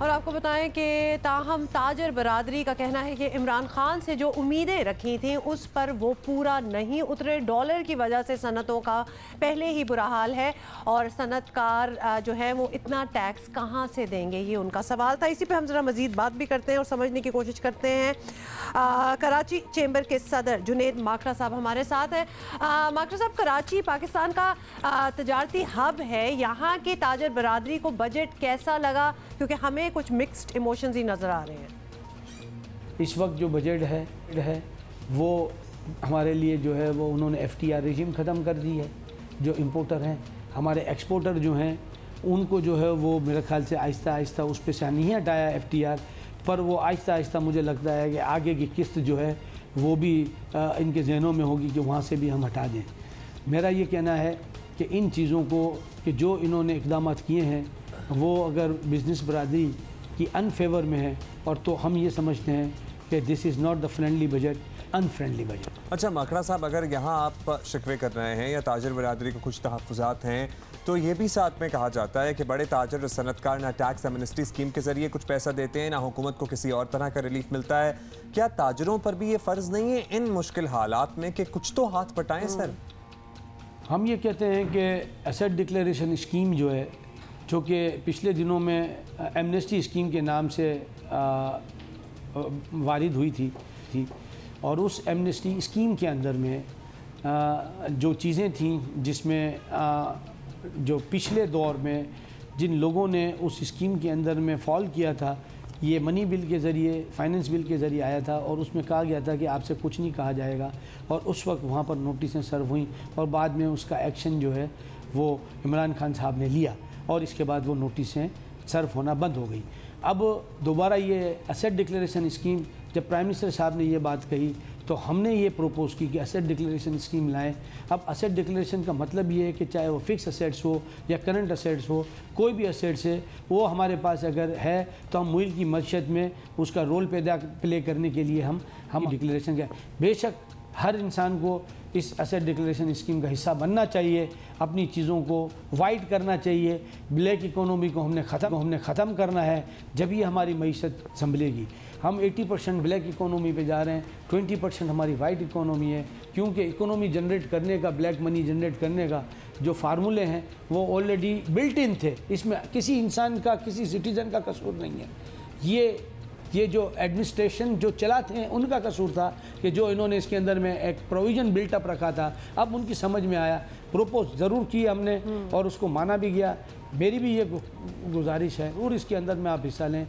اور آپ کو بتائیں کہ تاہم تاجر برادری کا کہنا ہے کہ عمران خان سے جو امیدیں رکھی تھیں اس پر وہ پورا نہیں اترے۔ ڈالر کی وجہ سے صنعتوں کا پہلے ہی برا حال ہے اور صنعت کار جو ہے وہ اتنا ٹیکس کہاں سے دیں گے، یہ ان کا سوال تھا۔ اسی پہ ہم ذرا مزید بات بھی کرتے ہیں اور سمجھنے کی کوشش کرتے ہیں۔ کراچی چیمبر کے صدر جنید ماکڑا صاحب ہمارے ساتھ ہیں۔ ماکڑا صاحب، کراچی پاکستان کا تجارتی ہب ہے، یہاں کے تاجر برادری کو بجٹ کیسا لگا؟ کیونکہ ہمیں کچھ مکسڈ ایموشنز ہی نظر آ رہے ہیں۔ اس وقت جو بجٹ ہے وہ ہمارے لیے جو ہے وہ انہوں نے FTR رجیم ختم کر دی ہے۔ جو امپورٹر ہیں، ہمارے ایکسپورٹر جو ہیں، ان کو جو ہے وہ میرے خیال سے آہستہ آہستہ اس پہ سے نہیں ہٹایا FTR، پر وہ آہستہ آہستہ مجھے لگتا ہے کہ آگے کی قسط جو ہے وہ بھی ان کے ذہنوں میں ہوگی کہ وہاں سے بھی ہم ہٹا دیں۔ میرا یہ کہنا ہے کہ ان چیزوں کو کہ جو انہوں نے اقدامات کیے ہیں وہ اگر بزنس برادری کی ان فیور میں ہے، اور تو ہم یہ سمجھتے ہیں کہ this is not the friendly budget, unfriendly budget. اچھا ماکڑا صاحب، اگر یہاں آپ شکوے کر رہے ہیں یا تاجر برادری کو کچھ تحفظات ہیں، تو یہ بھی ساتھ میں کہا جاتا ہے کہ بڑے تاجر اور صنعت کار نہ ٹیکس ایمنسٹی اسکیم کے ذریعے کچھ پیسہ دیتے ہیں، نہ حکومت کو کسی اور طرح کا ریلیف ملتا ہے۔ کیا تاجروں پر بھی یہ فرض نہیں ہے ان مشکل حالات میں کہ کچھ تو ہاتھ بٹائیں سر؟ ہم یہ کہتے ہیں کہ ایسٹ ڈکلیریشن اسکیم جو ہے، جو کہ پچھلے دنوں میں ایمنسٹی اسکیم کے نام سے وارد ہوئی تھی، اور اس ایمنسٹی اسکیم کے اندر میں جو چیزیں تھیں جس میں جو پچھلے دور میں جن لوگوں نے اس اسکیم کے اندر میں فال کیا تھا، یہ منی بل کے ذریعے، فائننس بل کے ذریعے آیا تھا، اور اس میں کہا گیا تھا کہ آپ سے کچھ نہیں کہا جائے گا، اور اس وقت وہاں پر نوٹسیں سرو ہوئیں اور بعد میں اس کا ایکشن جو ہے وہ عمران خان صاحب نے لیا، اور اس کے بعد وہ نوٹسیں سرو ہونا بند ہو گئی۔ اب دوبارہ یہ ایسٹ ڈکلیریشن اسکیم، جب پرائم منسٹر صاحب نے یہ بات کہی تو ہم نے یہ پروپوز کی کہ ایسٹ ڈکلیریشن اسکیم لائیں۔ اب ایسٹ ڈکلیریشن کا مطلب یہ ہے کہ چاہے وہ فکس ایسیٹس ہو یا کرنٹ ایسیٹس ہو، کوئی بھی ایسیٹس ہے وہ ہمارے پاس اگر ہے تو ہم ملک کی معیشت میں اس کا رول پلے کرنے کے لیے ہم ڈکلیریشن کا، بے شک ہر انسان کو اس ایسٹ ڈکلیریشن اسکیم کا حصہ بننا چاہیے، اپنی چیزوں کو وائٹ کرنا چاہیے، بلیک اکانومی کو ہم نے ختم کرنا ہے، جب یہ ہماری معیشت سنبھلے گی۔ ہم 80% بلیک اکانومی پہ جا رہے ہیں، 20% ہماری وائٹ اکانومی ہے، کیونکہ اکانومی جنریٹ کرنے کا، بلیک منی جنریٹ کرنے کا جو فارمولے ہیں وہ آلریڈی بلٹ ان تھے، اس میں کسی انسان کا، کسی سٹیزن کا قصور نہیں ہے۔ یہ جو ایڈمنسٹریشن جو چلاتے ہیں ان کا قصور تھا کہ جو انہوں نے اس کے اندر میں ایک پروویژن بلٹ اپ رکھا تھا، اب ان کی سمجھ میں آیا، پروپوز ضرور کی ہم نے اور اس کو مانا بھی گیا۔ میری بھی یہ گزارش ہے اور اس کے اندر میں آپ حصہ لیں۔